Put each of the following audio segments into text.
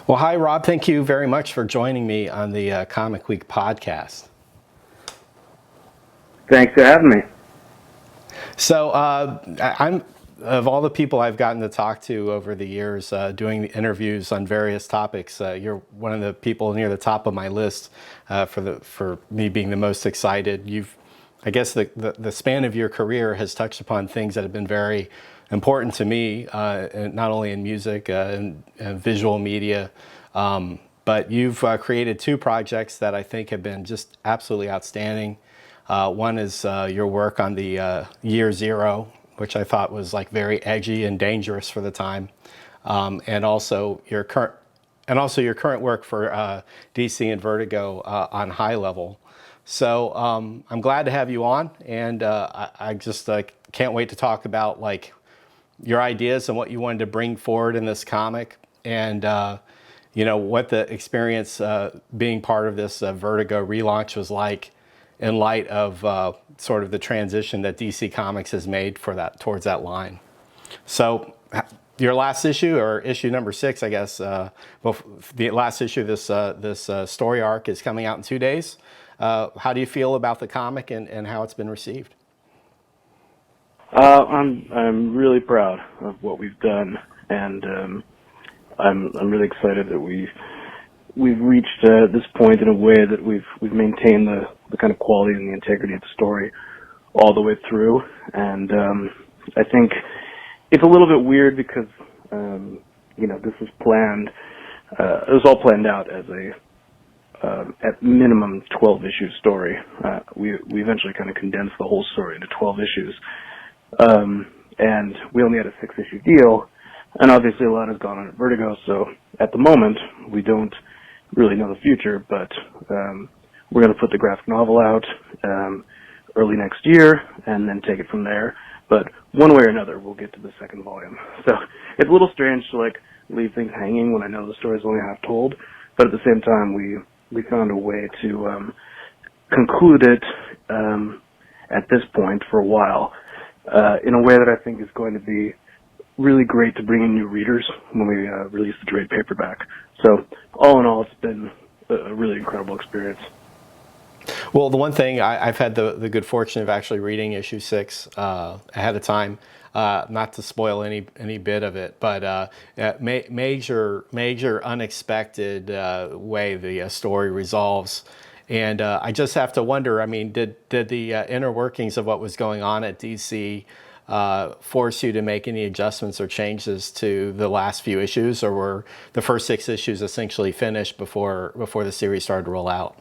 Well, hi, Rob. Thank you very much for joining me on the Comic Week podcast. Thanks for having me. So, I'm of all the people I've gotten to talk to over the years, doing the interviews on various topics. You're one of the people near the top of my list for me being the most excited. I guess, the span of your career has touched upon things that have been very important to me, and not only in music and visual media. But you've created two projects that I think have been just absolutely outstanding. One is your work on the Year Zero, which I thought was like very edgy and dangerous for the time, and also your current work for DC and Vertigo on High Level. So I'm glad to have you on, and I just can't wait to talk about like your ideas and what you wanted to bring forward in this comic, and what the experience being part of this Vertigo relaunch was like in light of sort of the transition that DC Comics has made towards that line. So your last issue, or issue number 6, I guess, the last issue of this story arc is coming out in 2 days. How do you feel about the comic and how it's been received? I'm really proud of what we've done, and I'm really excited that we've reached this point in a way that we've maintained the kind of quality and the integrity of the story all the way through. And I think it's a little bit weird because this was planned. It was all planned out as at minimum 12 issue story. We eventually kind of condensed the whole story into 12 issues. And we only had a 6-issue deal, and obviously a lot has gone on at Vertigo, so at the moment we don't really know the future, but we're going to put the graphic novel out early next year and then take it from there. But one way or another, we'll get to the second volume. So it's a little strange to leave things hanging when I know the story's only half told, but at the same time we found a way to conclude it at this point for a while. In a way that I think is going to be really great to bring in new readers when we release the trade paperback. So all in all, it's been a really incredible experience. Well, the one thing I've had the good fortune of actually reading issue 6 ahead of time, not to spoil any bit of it, but major unexpected way the story resolves. And I just have to wonder, I mean, did the inner workings of what was going on at DC force you to make any adjustments or changes to the last few issues, or were the first 6 issues essentially finished before the series started to roll out?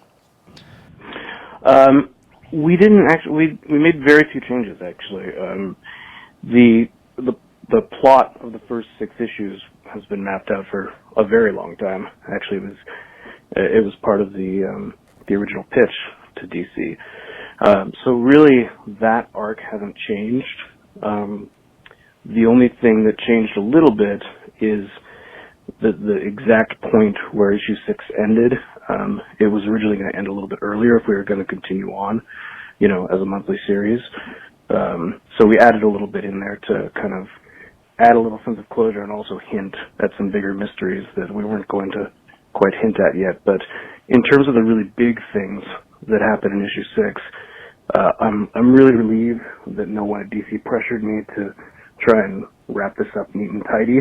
We didn't actually. We made very few changes actually. The plot of the first 6 issues has been mapped out for a very long time. Actually, it was part of the original pitch to DC. So really, that arc hasn't changed. The only thing that changed a little bit is the exact point where issue 6 ended. It was originally going to end a little bit earlier if we were going to continue on, as a monthly series. So we added a little bit in there to kind of add a little sense of closure and also hint at some bigger mysteries that we weren't going to quite hint at yet. But in terms of the really big things that happened in issue 6, I'm really relieved that no one at DC pressured me to try and wrap this up neat and tidy.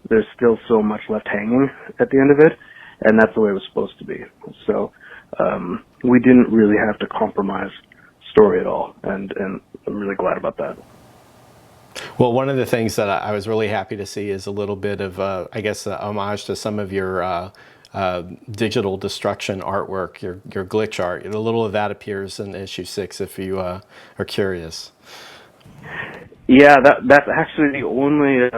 There's still so much left hanging at the end of it, and that's the way it was supposed to be. So we didn't really have to compromise story at all, and I'm really glad about that. Well, one of the things that I was really happy to see is a little bit of, homage to some of your digital destruction artwork, your glitch art. A little of that appears in issue 6 if you are curious. Yeah, that's actually the only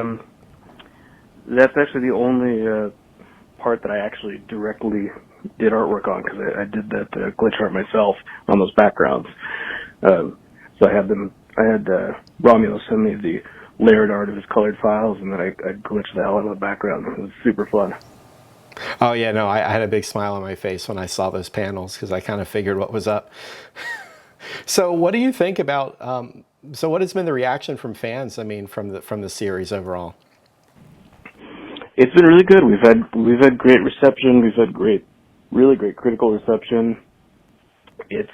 part that I actually directly did artwork on, because I did that glitch art myself on those backgrounds. So I had Romulo send me the layered art of his colored files, and then I glitched the hell out of the background. It was super fun. Oh yeah, no, I had a big smile on my face when I saw those panels, because I kind of figured what was up. So what do you think about, so what has been the reaction from fans, I mean, from the series overall? It's been really good. We've had great reception. We've had really great critical reception. It's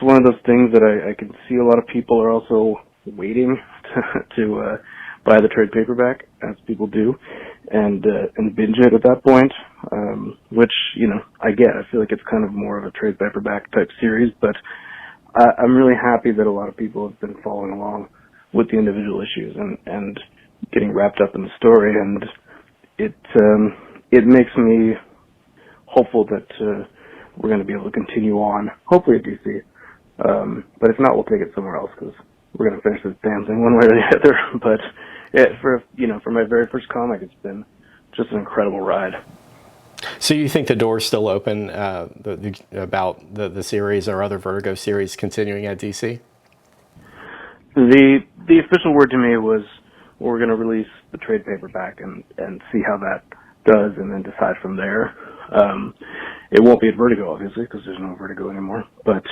one of those things that I can see a lot of people are also waiting to buy the trade paperback, as people do, and binge it at that point, which, I get. I feel like it's kind of more of a trade paperback type series, but I'm really happy that a lot of people have been following along with the individual issues and getting wrapped up in the story, and it makes me hopeful that we're going to be able to continue on, hopefully at DC. But if not, we'll take it somewhere else, because we're going to finish this damn thing one way or the other. But for my very first comic, it's been just an incredible ride. So you think the door's still open about the series or other Vertigo series continuing at DC? The official word to me was, we're going to release the trade paperback and see how that does, and then decide from there. It won't be at Vertigo, obviously, because there's no Vertigo anymore. But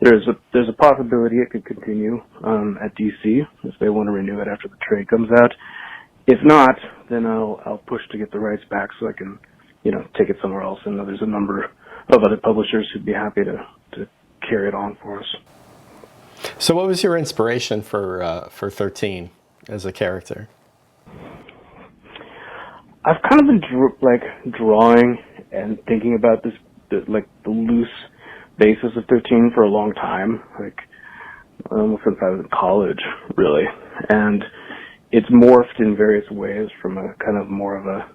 there's a possibility it could continue at DC if they want to renew it after the trade comes out. If not, then I'll push to get the rights back so I can, take it somewhere else. And there's a number of other publishers who'd be happy to carry it on for us. So what was your inspiration for 13 as a character? I've kind of been drawing and thinking about the loose basis of 13 for a long time, almost since I was in college, really. And it's morphed in various ways from a kind of more of a,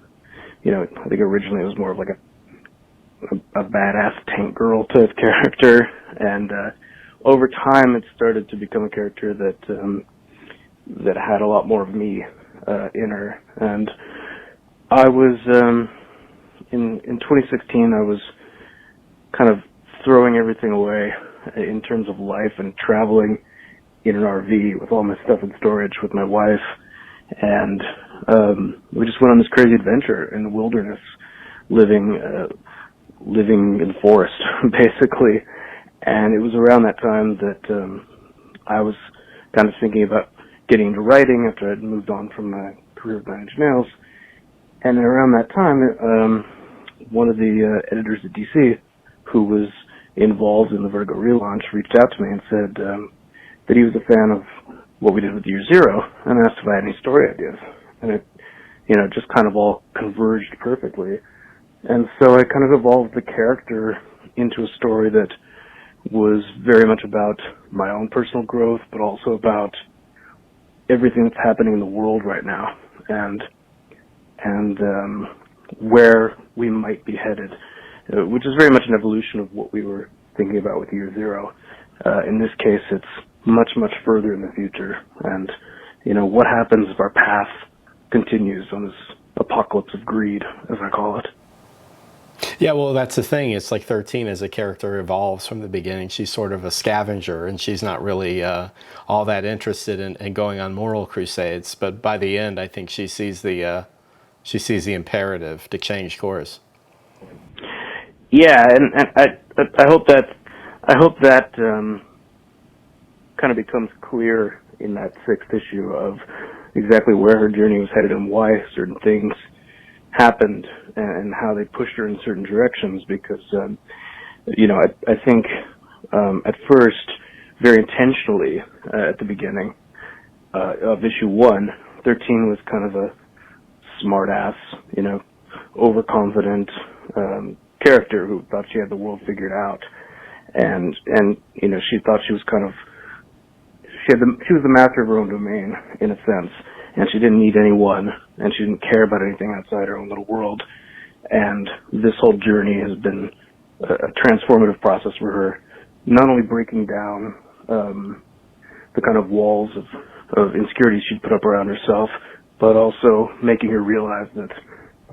I think originally it was more of like a badass tank girl type character, and over time it started to become a character that had a lot more of me in her. And I was in 2016, I was kind of throwing everything away in terms of life and traveling in an RV with all my stuff in storage with my wife, and we just went on this crazy adventure in the wilderness, living in the forest basically. And it was around that time that I was kind of thinking about getting into writing after I'd moved on from my career of 9 Inch Nails. And around that time, one of the editors at DC, who was involved in the Vertigo relaunch, reached out to me and said that he was a fan of what we did with Year Zero, and asked if I had any story ideas. And it, just kind of all converged perfectly. And so I kind of evolved the character into a story that was very much about my own personal growth, but also about everything that's happening in the world right now, and where we might be headed, which is very much an evolution of what we were thinking about with Year Zero. In this case, it's much, much further in the future, and what happens if our path continues on this apocalypse of greed, as I call it. Yeah, well, that's the thing. It's like 13 as a character evolves from the beginning. She's sort of a scavenger, and she's not really all that interested in going on moral crusades. But by the end, I think she sees the imperative to change course. Yeah, and I hope that kind of becomes clear in that 6th issue of exactly where her journey was headed and why certain things happened and how they pushed her in certain directions, because I think at first, very intentionally at the beginning of issue 1, 13 was kind of a smart ass, overconfident character who thought she had the world figured out, and she thought she was she was the master of her own domain in a sense, and she didn't need anyone, and she didn't care about anything outside her own little world. And this whole journey has been a transformative process for her, not only breaking down the kind of walls of insecurity she'd put up around herself, but also making her realize that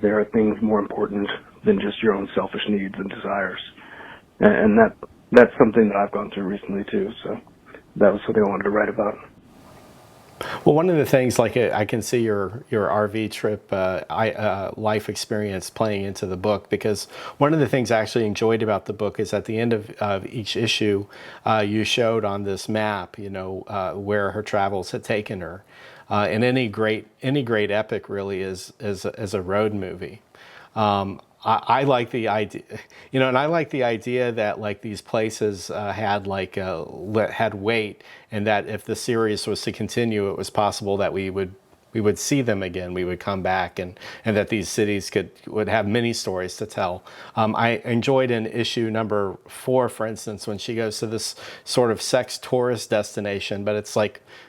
there are things more important than just your own selfish needs and desires. And that's something that I've gone through recently too, so that was something I wanted to write about. Well, one of the things, like I can see your RV trip life experience playing into the book, because one of the things I actually enjoyed about the book is at the end of each issue, you showed on this map, where her travels had taken her. and any great epic really is a road movie. I like the idea, and I like the idea that like these places had had weight, and that if the series was to continue, it was possible that we would see them again. We would come back, and that these cities would have many stories to tell. I enjoyed in issue number 4, for instance, when she goes to this sort of sex tourist destination, but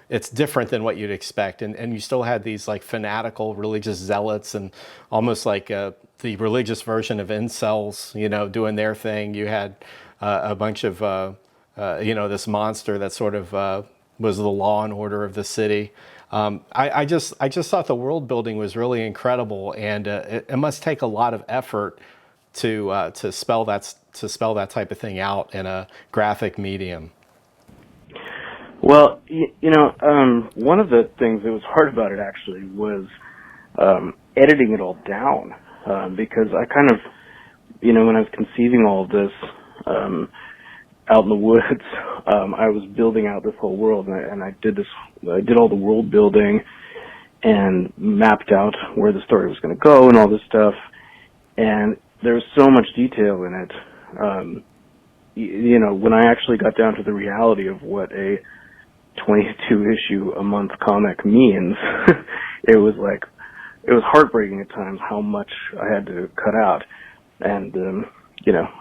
it's different than what you'd expect, and you still had these like fanatical religious zealots and almost like the religious version of incels, doing their thing. You had a bunch of this monster that sort of was the law and order of the city. I just thought the world building was really incredible, and it must take a lot of effort to spell that type of thing out in a graphic medium. Well, one of the things that was hard about it actually was editing it all down, because I kind of, when I was conceiving all of this out in the woods, I was building out this whole world, and I did all the world building and mapped out where the story was going to go and all this stuff, and there was so much detail in it. When I actually got down to the reality of what a 22 issue a month comic means, it was heartbreaking at times how much I had to cut out. And,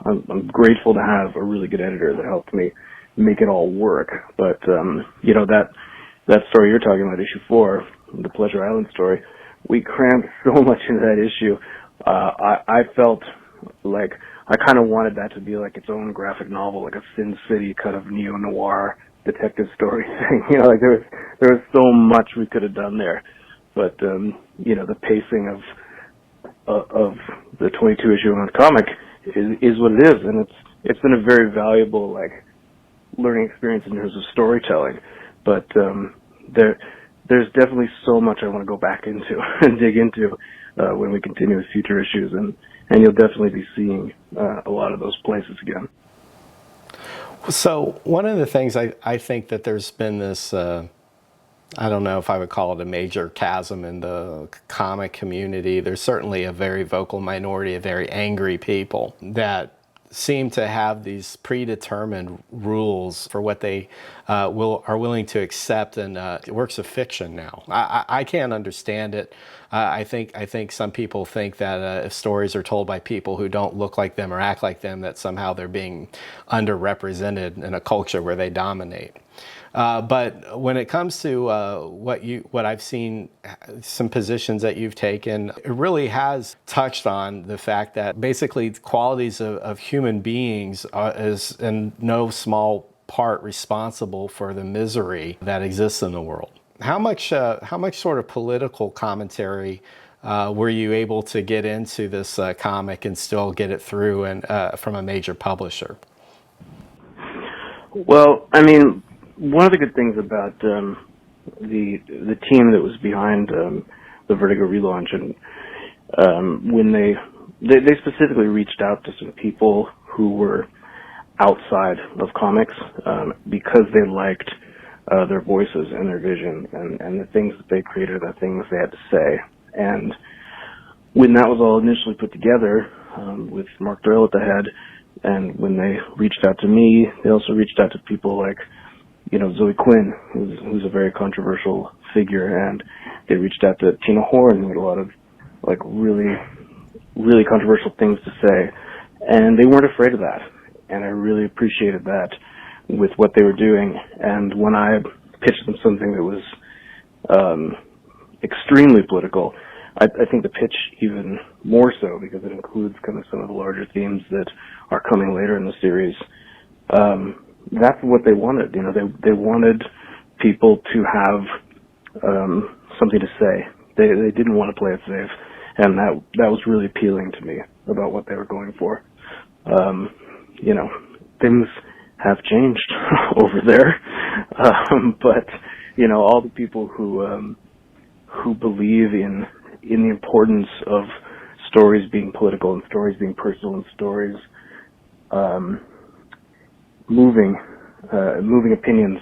I'm grateful to have a really good editor that helped me make it all work. But, that story you're talking about, issue 4, the Pleasure Island story, we crammed so much into that issue. I felt like I kind of wanted that to be like its own graphic novel, like a Sin City kind of neo-noir detective story thing. There was so much we could have done there. But, the pacing of the 22 issue on comic is what it is, and it's been a very valuable learning experience in terms of storytelling. But there's definitely so much I want to go back into and dig into when we continue with future issues, and you'll definitely be seeing a lot of those places again. So one of the things I think that there's been this, I don't know if I would call it a major chasm in the comic community. There's certainly a very vocal minority of very angry people that seem to have these predetermined rules for what they are willing to accept in works of fiction now. I can't understand it. I think some people think that if stories are told by people who don't look like them or act like them, that somehow they're being underrepresented in a culture where they dominate. But when it comes to what I've seen, some positions that you've taken, it really has touched on the fact that basically qualities of human beings is in no small part responsible for the misery that exists in the world. How much sort of political commentary were you able to get into this comic and still get it through and from a major publisher? Well, I mean, one of the good things about the team that was behind the Vertigo relaunch, and when they specifically reached out to some people who were outside of comics because they liked their voices and their vision and the things that they created, the things they had to say. And when that was all initially put together with Mark Doyle at the head, and when they reached out to me, they also reached out to people like Zoe Quinn, who's a very controversial figure, and they reached out to Tina Horn, who had a lot of really, really controversial things to say, and they weren't afraid of that, and I really appreciated that with what they were doing. And when I pitched them something that was extremely political, I think the pitch even more so, because it includes kind of some of the larger themes that are coming later in the series. That's what they wanted. They wanted people to have something to say. They didn't want to play it safe, and that was really appealing to me about what they were going for. Things have changed over there, but all the people who believe in the importance of stories being political and stories being personal and stories moving opinions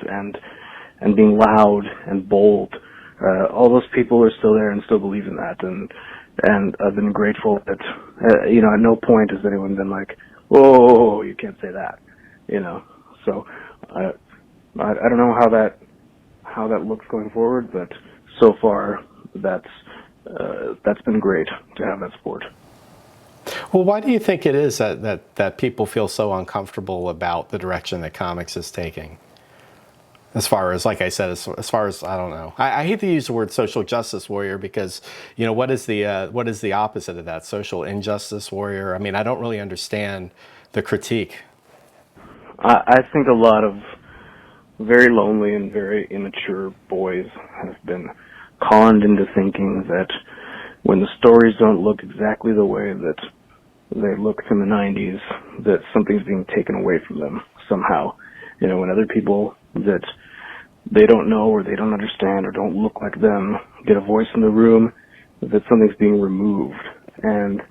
and being loud and bold all those people are still there and still believe in that, and I've been grateful that, at no point has anyone been like, "Whoa, you can't say that," So I don't know how that looks going forward, but so far that's been great to have that support. Well, why do you think it is that people feel so uncomfortable about the direction that comics is taking? As far as, like I said, as far as, I don't know. I hate to use the word social justice warrior because, what is the opposite of that? Social injustice warrior? I mean, I don't really understand the critique. I think a lot of very lonely and very immature boys have been conned into thinking that when the stories don't look exactly the way that they looked in the 90s, that something's being taken away from them somehow. When other people that they don't know or they don't understand or don't look like them get a voice in the room, that something's being removed. And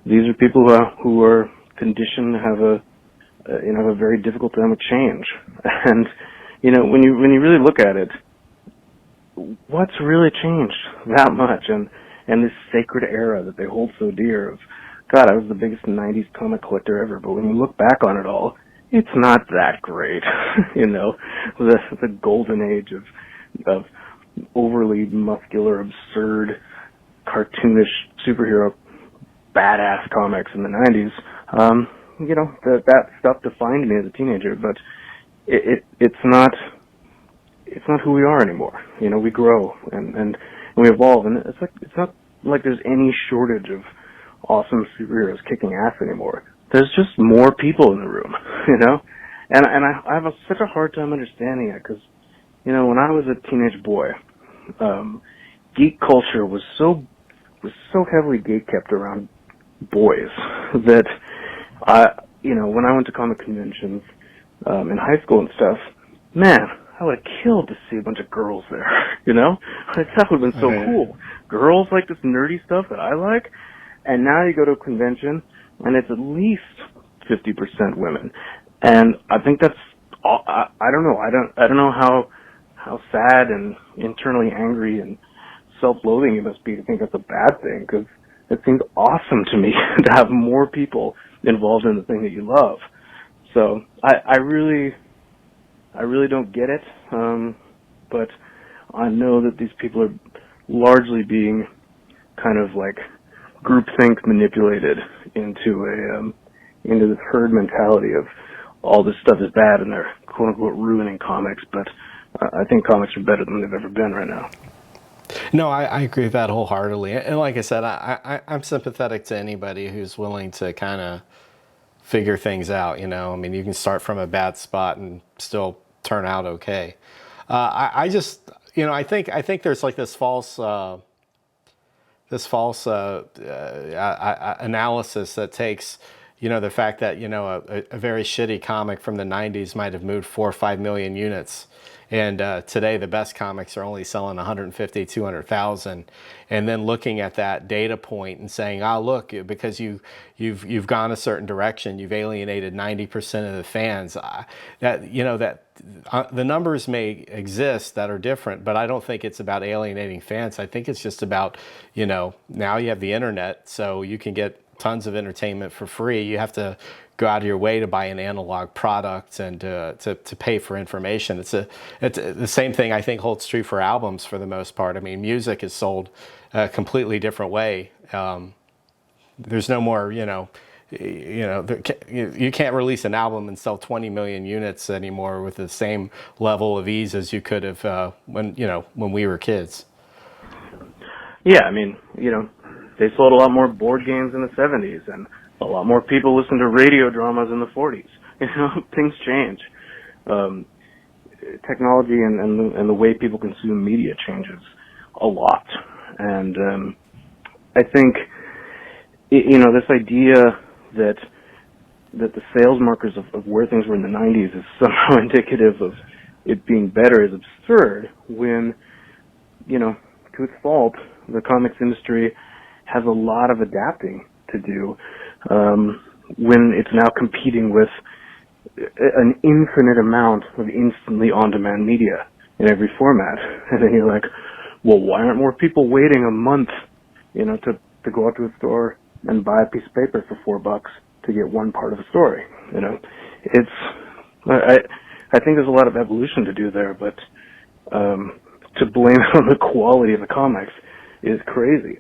these are people who are conditioned to have a very difficult time with change. And when you really look at it, what's really changed that much? And this sacred era that they hold so dear of, God, I was the biggest 90s comic collector ever, but when you look back on it all, it's not that great. The golden age of overly muscular, absurd, cartoonish superhero badass comics in the 90s. That stuff defined me as a teenager, but it's not who we are anymore. We grow and we evolve, and it's not like there's any shortage of awesome superheroes kicking ass anymore. There's just more people in the room, and I have such a hard time understanding it because, when I was a teenage boy, geek culture was so heavily gatekept around boys that when I went to comic conventions in high school and stuff, man, I would have killed to see a bunch of girls there, That would have been so cool. Girls like this nerdy stuff that I like, and now you go to a convention and it's at least 50% women. And I think that's, I don't know. I don't know how sad and internally angry and self-loathing you must be to think that's a bad thing, because it seems awesome to me to have more people involved in the thing that you love. So I really don't get it, but I know that these people are largely being kind of like groupthink manipulated into this herd mentality of all this stuff is bad and they're quote unquote ruining comics. But I think comics are better than they've ever been right now. No, I agree with that wholeheartedly. And like I said, I'm sympathetic to anybody who's willing to kind of figure things out. I mean, you can start from a bad spot and still turn out okay. I just, I think there's like this false analysis that takes, the fact that, a very shitty comic from the 90s might have moved 4 or 5 million units. And today the best comics are only selling 150, 200,000. And then looking at that data point and saying, oh, look, because you've gone a certain direction, you've alienated 90% of the fans. The numbers may exist that are different, but I don't think it's about alienating fans. I think it's just about, now you have the internet, so you can get tons of entertainment for free. You have to go out of your way to buy an analog product and to pay for information. It's the same thing I think holds true for albums for the most part. I mean, music is sold a completely different way. There's no more, you can't release an album and sell 20 million units anymore with the same level of ease as you could have when we were kids. Yeah, I mean, they sold a lot more board games in the 70s, and a lot more people listened to radio dramas in the 40s. Things change. Technology and the way people consume media changes a lot. And I think, this idea that the sales markers of where things were in the 90s is somehow indicative of it being better is absurd when, to its fault, the comics industry has a lot of adapting to do when it's now competing with an infinite amount of instantly on-demand media in every format. And then you're like, well, why aren't more people waiting a month, to go out to a store and buy a piece of paper for $4 to get one part of a story? I think there's a lot of evolution to do there, but to blame it on the quality of the comics is crazy.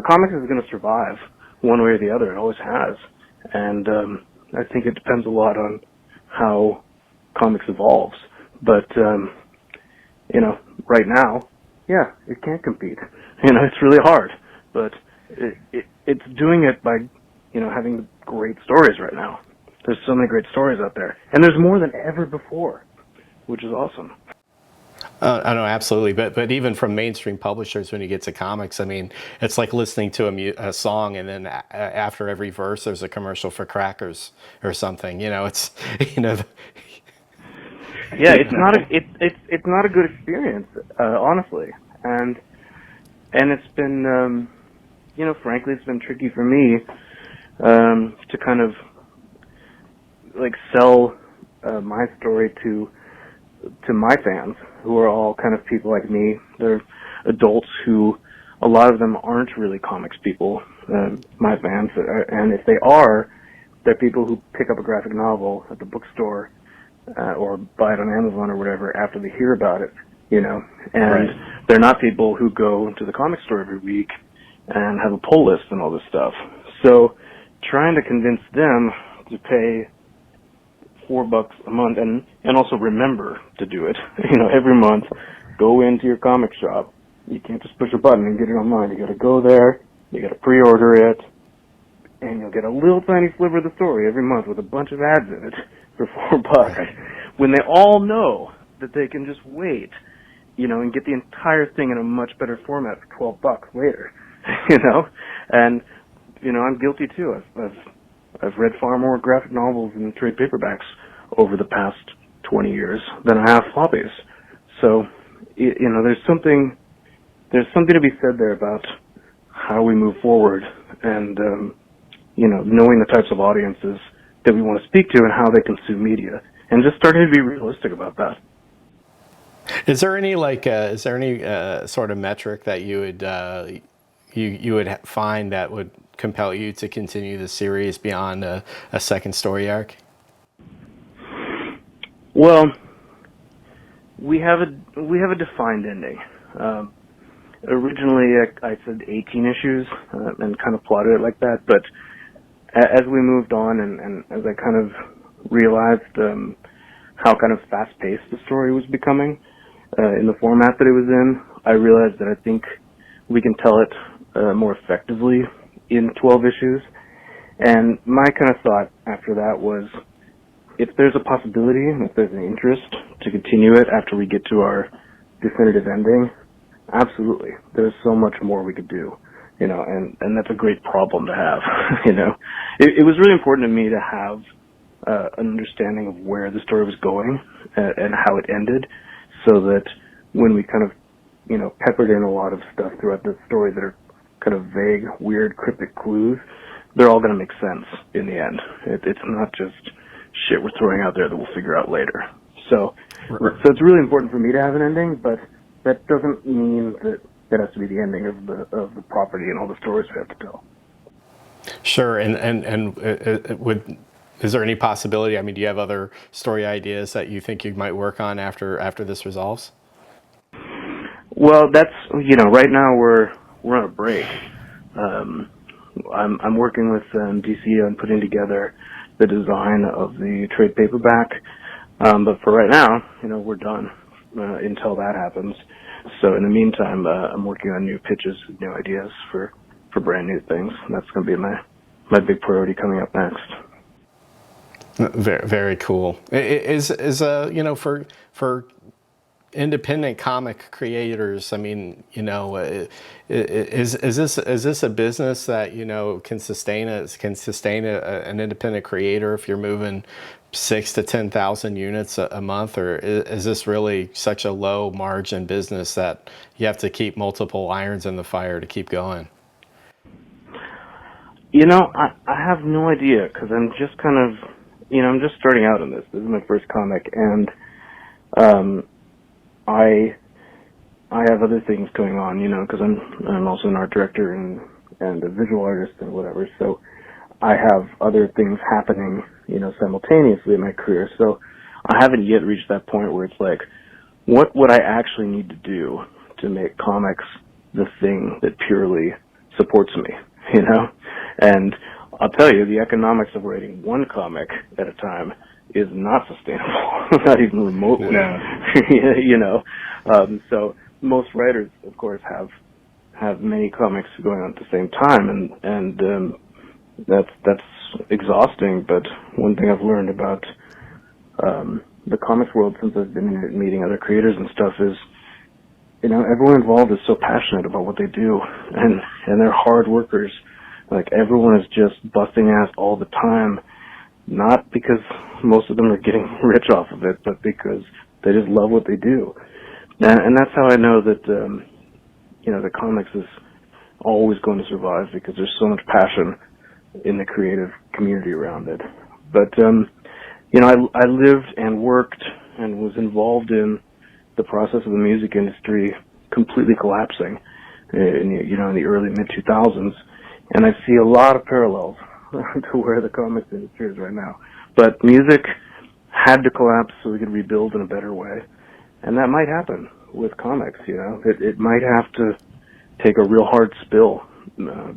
Comics is going to survive one way or the other. It always has. And I think it depends a lot on how comics evolves. But, right now, yeah, it can't compete. It's really hard. But it's doing it by, having great stories right now. There's so many great stories out there. And there's more than ever before, which is awesome. I know, absolutely. But even from mainstream publishers, when you get to comics, I mean, it's like listening to a song, and then after every verse, there's a commercial for crackers or something. It's, Yeah, it's not a good experience, honestly, and it's been, frankly, it's been tricky for me to kind of like sell my story to my fans, who are all kind of people like me. They're adults who, a lot of them aren't really comics people, my fans, and if they are, they're people who pick up a graphic novel at the bookstore or buy it on Amazon or whatever after they hear about it, and right. They're not people who go to the comic store every week and have a pull list and all this stuff. So trying to convince them to pay $4 a month and also remember to do it, every month, go into your comic shop. You can't just push a button and get it online. You gotta go there, you gotta pre-order it, and you'll get a little tiny sliver of the story every month with a bunch of ads in it for $4. Right. When they all know that they can just wait, and get the entire thing in a much better format for $12 later, and, I'm guilty too. I've read far more graphic novels and trade paperbacks over the past 20 years than I have floppies. So, there's something to be said there about how we move forward and, knowing the types of audiences that we want to speak to and how they consume media, and just starting to be realistic about that. Is there any sort of metric that you would you would find that would compel you to continue the series beyond a second story arc? Well, we have a defined ending. Originally, I said 18 issues and kind of plotted it like that, but as we moved on and as I kind of realized how kind of fast-paced the story was becoming in the format that it was in, I realized that I think we can tell it more effectively in 12 issues. And my kind of thought after that was, if there's a possibility and if there's an interest to continue it after we get to our definitive ending, absolutely. There's so much more we could do, and that's a great problem to have, It was really important to me to have an understanding of where the story was going and how it ended, so that when we kind of, peppered in a lot of stuff throughout the story that are kind of vague, weird, cryptic clues, they're all going to make sense in the end. It's not just shit we're throwing out there that we'll figure out later. So it's really important for me to have an ending, but that doesn't mean that that has to be the ending of the property and all the stories we have to tell. Sure, and is there any possibility? I mean, do you have other story ideas that you think you might work on after this resolves? Well, that's right now we're on a break. I'm working with DC on putting together the design of the trade paperback, but for right now, we're done until that happens. So in the meantime, I'm working on new pitches, new ideas for brand new things. That's going to be my big priority coming up next. Very, very cool. Is for independent comic creators, I mean, is this a business that can sustain an independent creator if you're moving 6,000 to 10,000 units a month, or is this really such a low margin business that you have to keep multiple irons in the fire to keep going? I have no idea, because I'm just kind of, I'm just starting out on this. This is my first comic, and I I have other things going on, because I'm also an art director and a visual artist and whatever. So I have other things happening, simultaneously in my career. So I haven't yet reached that point where it's like, what would I actually need to do to make comics the thing that purely supports me, And I'll tell you, the economics of writing one comic at a time is not sustainable, not even remotely. Yeah. So most writers, of course, have many comics going on at the same time, and that's exhausting. But one thing I've learned about the comics world since I've been in it, meeting other creators and stuff, is everyone involved is so passionate about what they do, and they're hard workers. Like, everyone is just busting ass all the time, not because most of them are getting rich off of it, but because they just love what they do. And that's how I know that the comics is always going to survive, because there's so much passion in the creative community around it. But I lived and worked and was involved in the process of the music industry completely collapsing in the early mid-2000s, and I see a lot of parallels to where the comics industry is right now. But music had to collapse so we could rebuild in a better way, and that might happen with comics. It might have to take a real hard spill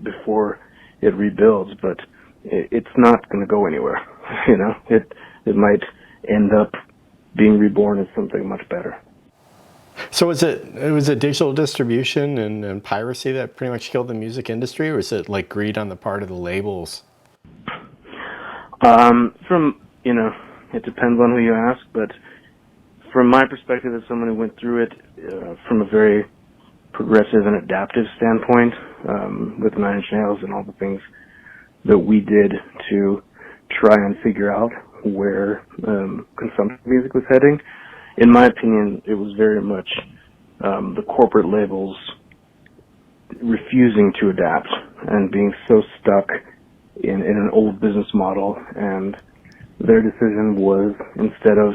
before it rebuilds, but it's not going to go anywhere. It might end up being reborn as something much better. So was it digital distribution and piracy that pretty much killed the music industry, or is it like greed on the part of the labels? It depends on who you ask, but from my perspective as someone who went through it from a very progressive and adaptive standpoint, with Nine Inch Nails and all the things that we did to try and figure out where consumption music was heading, in my opinion, it was very much the corporate labels refusing to adapt and being so stuck in an old business model, and their decision was, instead of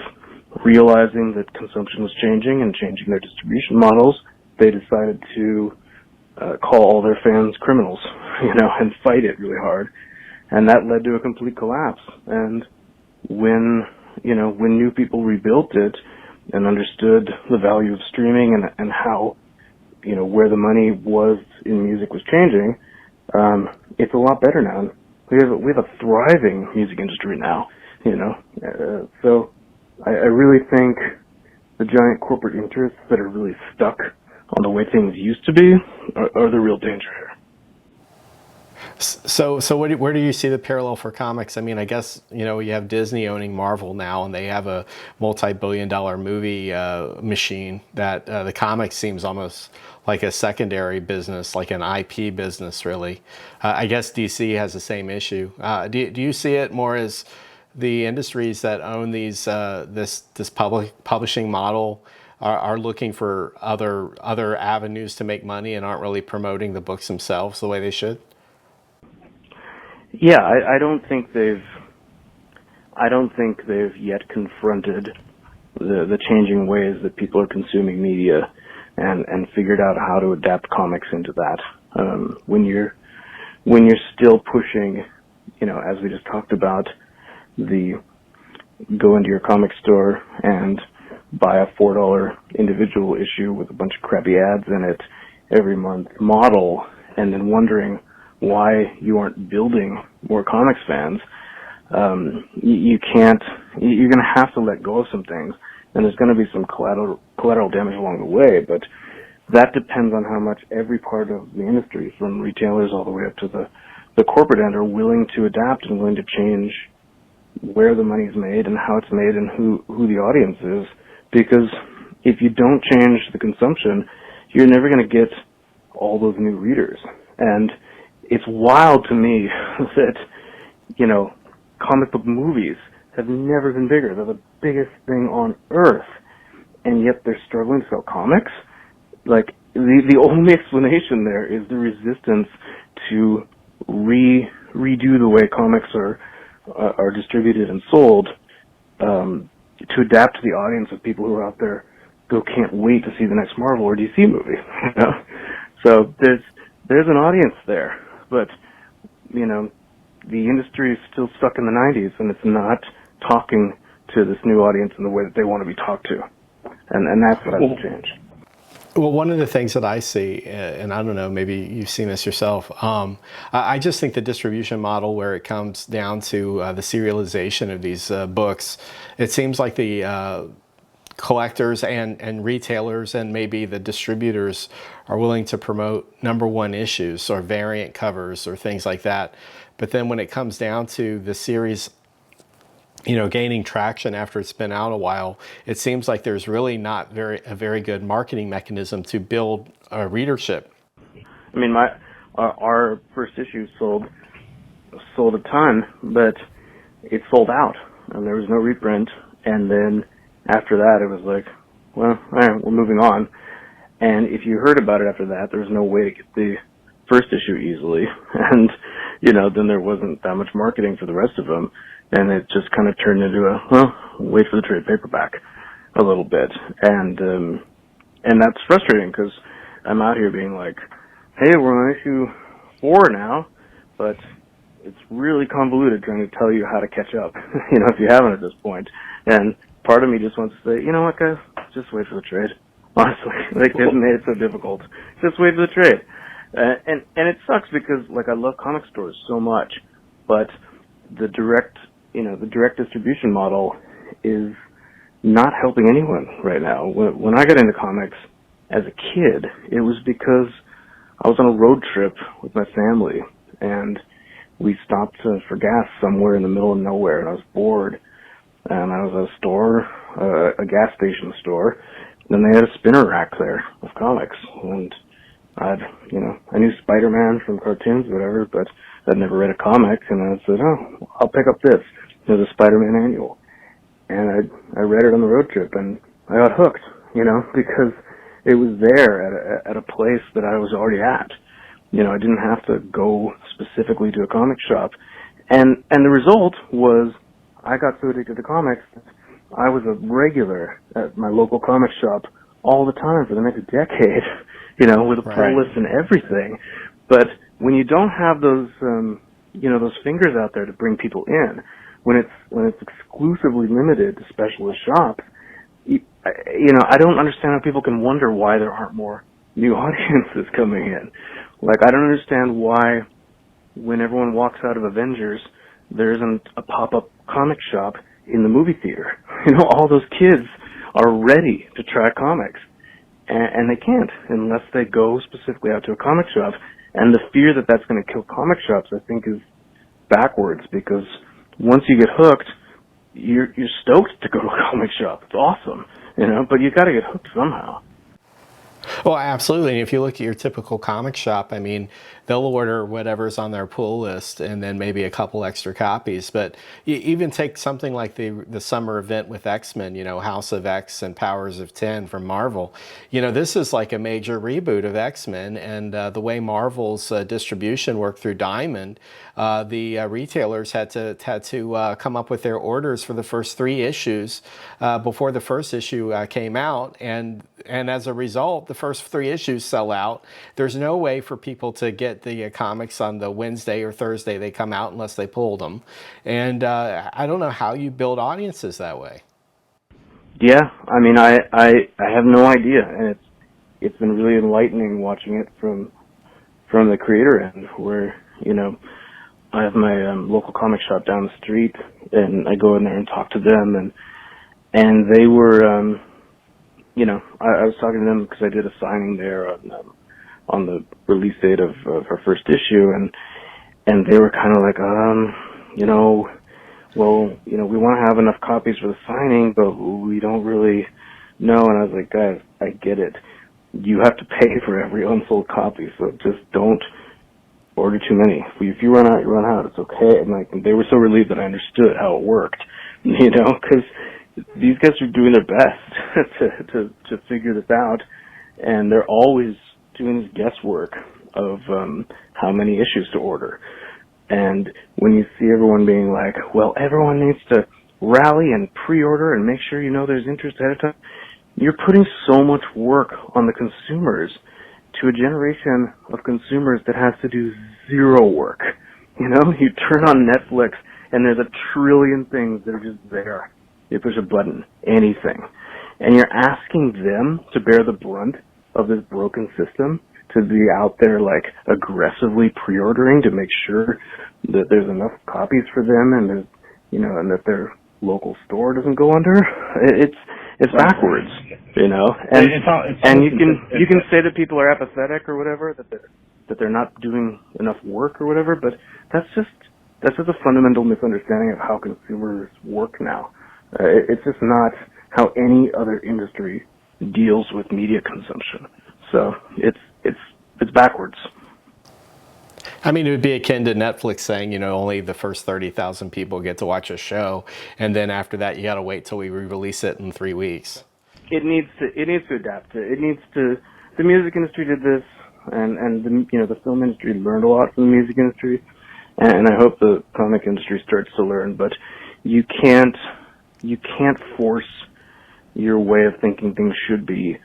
realizing that consumption was changing and changing their distribution models, they decided to call all their fans criminals, and fight it really hard. And that led to a complete collapse. And when new people rebuilt it and understood the value of streaming and how, where the money was in music was changing, it's a lot better now. We have a thriving music industry now, so I really think the giant corporate interests that are really stuck on the way things used to be are the real danger here. So where do you see the parallel for comics? I mean, I guess, you have Disney owning Marvel now, and they have a multi-billion-dollar movie machine that the comics seems almost like a secondary business, like an IP business, really. I guess DC has the same issue. Do you see it more as the industries that own these this publishing model are looking for other avenues to make money and aren't really promoting the books themselves the way they should? Yeah, I don't think they've yet confronted the changing ways that people are consuming media and figured out how to adapt comics into that. When you're still pushing, as we just talked about, the go into your comic store and buy a $4 individual issue with a bunch of crappy ads in it every month model, and then wondering why you aren't building more comics fans, you can't. You're going to have to let go of some things, and there's going to be some collateral damage along the way. But that depends on how much every part of the industry, from retailers all the way up to the corporate end, are willing to adapt and willing to change where the money's made and how it's made and who the audience is. Because if you don't change the consumption, you're never going to get all those new readers. And it's wild to me that, comic book movies have never been bigger. They're the biggest thing on earth, and yet they're struggling to sell comics. Like, the only explanation there is the resistance to redo the way comics are distributed and sold, to adapt to the audience of people who are out there go can't wait to see the next Marvel or DC movie. You know? So there's an audience there, but you know, the industry is still stuck in the 90s, and it's not talking to this new audience in the way that they want to be talked to, and that's what has to change. Well, one of the things that I see, and I don't know, maybe you've seen this yourself, I just think the distribution model where it comes down to the serialization of these books, it seems like the collectors and retailers and maybe the distributors are willing to promote #1 issues or variant covers or things like that. But then when it comes down to the series, you know, gaining traction after it's been out a while, it seems like there's really not a very good marketing mechanism to build a readership. I mean, our first issue sold a ton, but it sold out, and there was no reprint. And then after that, it was like, well, all right, we're moving on. And if you heard about it after that, there was no way to get the first issue easily, and you know, then there wasn't that much marketing for the rest of them. And it just kind of turned into wait for the trade paperback a little bit. And that's frustrating because I'm out here being like, hey, we're on issue 4 now, but it's really convoluted trying to tell you how to catch up, you know, if you haven't at this point. And part of me just wants to say, you know what, guys, just wait for the trade. Honestly, like, they've made it so difficult. Just wait for the trade. And it sucks because, like, I love comic stores so much, but the direct distribution model is not helping anyone right now. When I got into comics as a kid, it was because I was on a road trip with my family, and we stopped for gas somewhere in the middle of nowhere, and I was bored. And I was at a store, a gas station store, and they had a spinner rack there of comics. And I knew Spider-Man from cartoons, whatever, but I'd never read a comic, and I said, oh, I'll pick up this. It was a Spider-Man annual. And I read it on the road trip, and I got hooked, you know, because it was there at a place that I was already at. You know, I didn't have to go specifically to a comic shop. And the result was I got so addicted to comics that I was a regular at my local comic shop all the time for the next decade, you know, with a pull list and everything. But when you don't have those, those fingers out there to bring people in, when it's exclusively limited to specialist shops, I don't understand how people can wonder why there aren't more new audiences coming in. Like, I don't understand why when everyone walks out of Avengers, there isn't a pop-up comic shop in the movie theater. You know, all those kids are ready to try comics, and they can't unless they go specifically out to a comic shop. And the fear that that's going to kill comic shops, I think, is backwards, because once you get hooked, you're stoked to go to a comic shop. It's awesome, you know, but you got to get hooked somehow. Well, absolutely. And if you look at your typical comic shop, I mean, they'll order whatever's on their pull list and then maybe a couple extra copies. But you even take something like the summer event with X-Men, you know, House of X and Powers of 10 from Marvel. You know, this is like a major reboot of X-Men. And the way Marvel's distribution worked through Diamond, the retailers had to come up with their orders for the first 3 issues before the first issue came out. And as a result, the first 3 issues sell out. There's no way for people to get the comics on the Wednesday or Thursday they come out unless they pulled them. And I don't know how you build audiences that way. Yeah, I mean, I have no idea, and it's been really enlightening watching it from the creator end, where, you know, I have my local comic shop down the street, and I go in there and talk to them, and they were, you know, I was talking to them because I did a signing there on the release date of our first issue, and they were kind of like, you know, well, you know, we want to have enough copies for the signing, but we don't really know. And I was like, guys, I get it. You have to pay for every unsold copy, so just don't order too many. If you run out, you run out. It's okay. And like, they were so relieved that I understood how it worked, you know, because these guys are doing their best to figure this out, and they're always doing this guesswork of how many issues to order. And when you see everyone being like, well, everyone needs to rally and pre-order and make sure you know there's interest ahead of time, you're putting so much work on the consumers to a generation of consumers that has to do zero work. You know, you turn on Netflix and there's a trillion things that are just there. You push a button, anything. And you're asking them to bear the brunt of this broken system, to be out there like aggressively pre-ordering to make sure that there's enough copies for them and there's, you know, and that their local store doesn't go under. It's backwards, you know. And and you can say that people are apathetic or whatever, that they're not doing enough work or whatever, but that's just a fundamental misunderstanding of how consumers work now. It's just not how any other industry deals with media consumption. So it's backwards. I mean, it would be akin to Netflix saying, you know, only the first 30,000 people get to watch a show, and then after that, you got to wait till we re-release it in 3 weeks. It needs to adapt. The music industry did this, and the film industry learned a lot from the music industry, and I hope the comic industry starts to learn. But you can't force your way of thinking things should be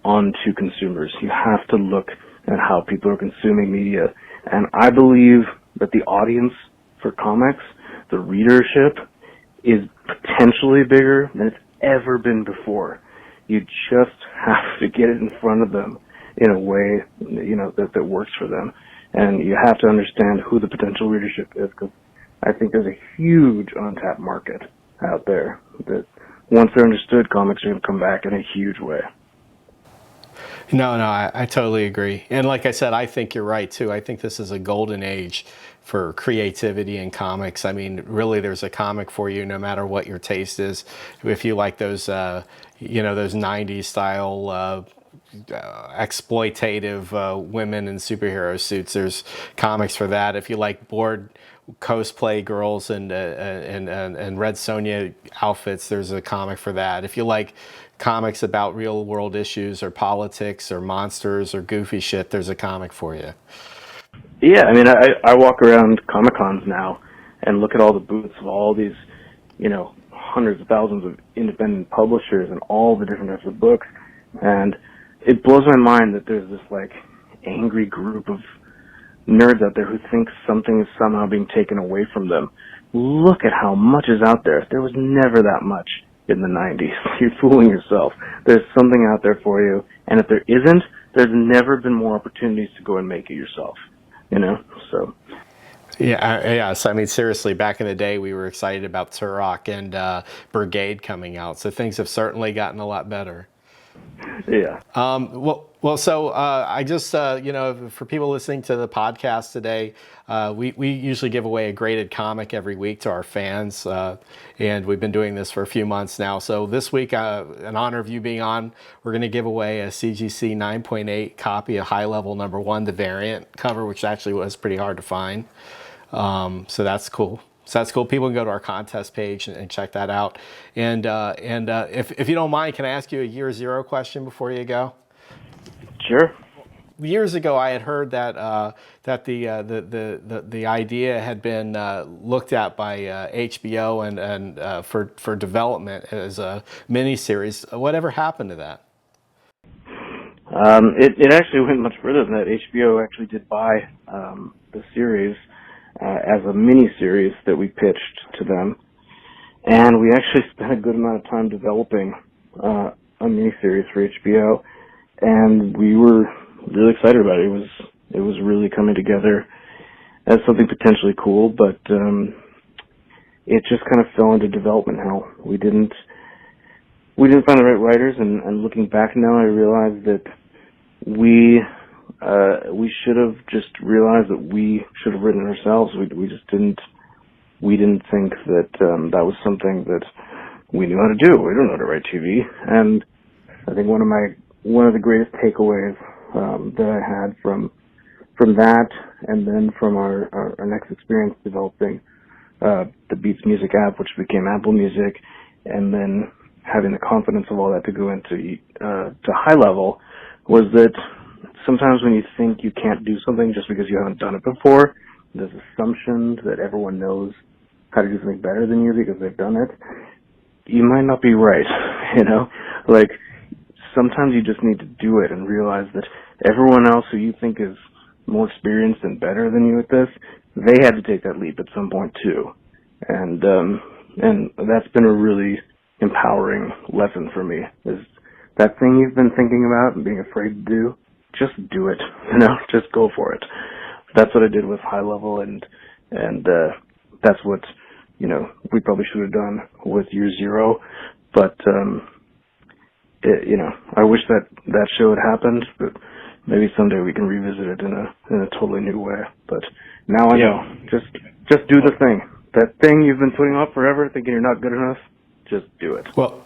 onto consumers. You have to look at how people are consuming media. And I believe that the audience for comics, the readership, is potentially bigger than it's ever been before. You just have to get it in front of them in a way, you know, that works for them. And you have to understand who the potential readership is, because I think there's a huge untapped market out there that once they're understood, comics are going to come back in a huge way. No, I totally agree. And like I said, I think you're right, too. I think this is a golden age for creativity in comics. I mean, really, there's a comic for you no matter what your taste is. If you like those, those 90s style exploitative women in superhero suits, there's comics for that. If you like bored cosplay girls and Red Sonja outfits, there's a comic for that. If you like comics about real world issues or politics or monsters or goofy shit, there's a comic for you. Yeah, I mean, I walk around Comic Cons now and look at all the booths of all these, you know, hundreds of thousands of independent publishers and all the different types of books, and it blows my mind that there's this like angry group of nerds out there who think something is somehow being taken away from them. Look at how much is out there. There was never that much in the 90s. You're fooling yourself. There's something out there for you, and if there isn't, there's never been more opportunities to go and make it yourself, you know? So yeah, so I mean, seriously, back in the day, we were excited about Turok and Brigade coming out, so things have certainly gotten a lot better. Yeah. So I just, for people listening to the podcast today, we usually give away a graded comic every week to our fans, and we've been doing this for a few months now. So this week, in honor of you being on, we're going to give away a CGC 9.8 copy of High Level #1, the variant cover, which actually was pretty hard to find. So that's cool. People can go to our contest page and check that out. And if you don't mind, can I ask you a year zero question before you go? Sure. Years ago, I had heard that the idea had been looked at by HBO and for development as a miniseries. Whatever happened to that? It actually went much further than that. HBO actually did buy the series as a mini-series that we pitched to them, and we actually spent a good amount of time developing a mini-series for HBO, and we were really excited about it. It was really coming together as something potentially cool, but it just kind of fell into development hell. We didn't find the right writers, and looking back now, I realized that we should have just realized that we should have written it ourselves. We just didn't think that that was something that we knew how to do. We don't know how to write TV, and I think one of the greatest takeaways that I had from that, and then from our next experience developing the Beats Music app, which became Apple Music, and then having the confidence of all that to go into to High Level, was that sometimes when you think you can't do something just because you haven't done it before, there's assumptions that everyone knows how to do something better than you because they've done it. You might not be right, you know? Like, sometimes you just need to do it and realize that everyone else who you think is more experienced and better than you at this, they had to take that leap at some point too. And that's been a really empowering lesson for me, is that thing you've been thinking about and being afraid to do, just do it. Just go for it. That's what I did with High Level, and that's what, we probably should have done with Year Zero. But, I wish that show had happened, but maybe someday we can revisit it in a totally new way. But now I know. Just do the thing. That thing you've been putting off forever, thinking you're not good enough, just do it. Well,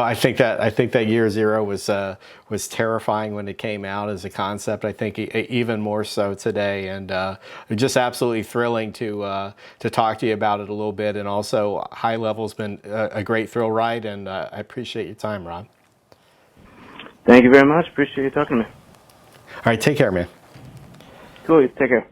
I think that Year Zero was terrifying when it came out as a concept. I think even more so today, and just absolutely thrilling to talk to you about it a little bit. And also, High Level's been a great thrill ride, and I appreciate your time, Rob. Thank you very much. Appreciate you talking to me. All right, take care, man. Cool. Take care.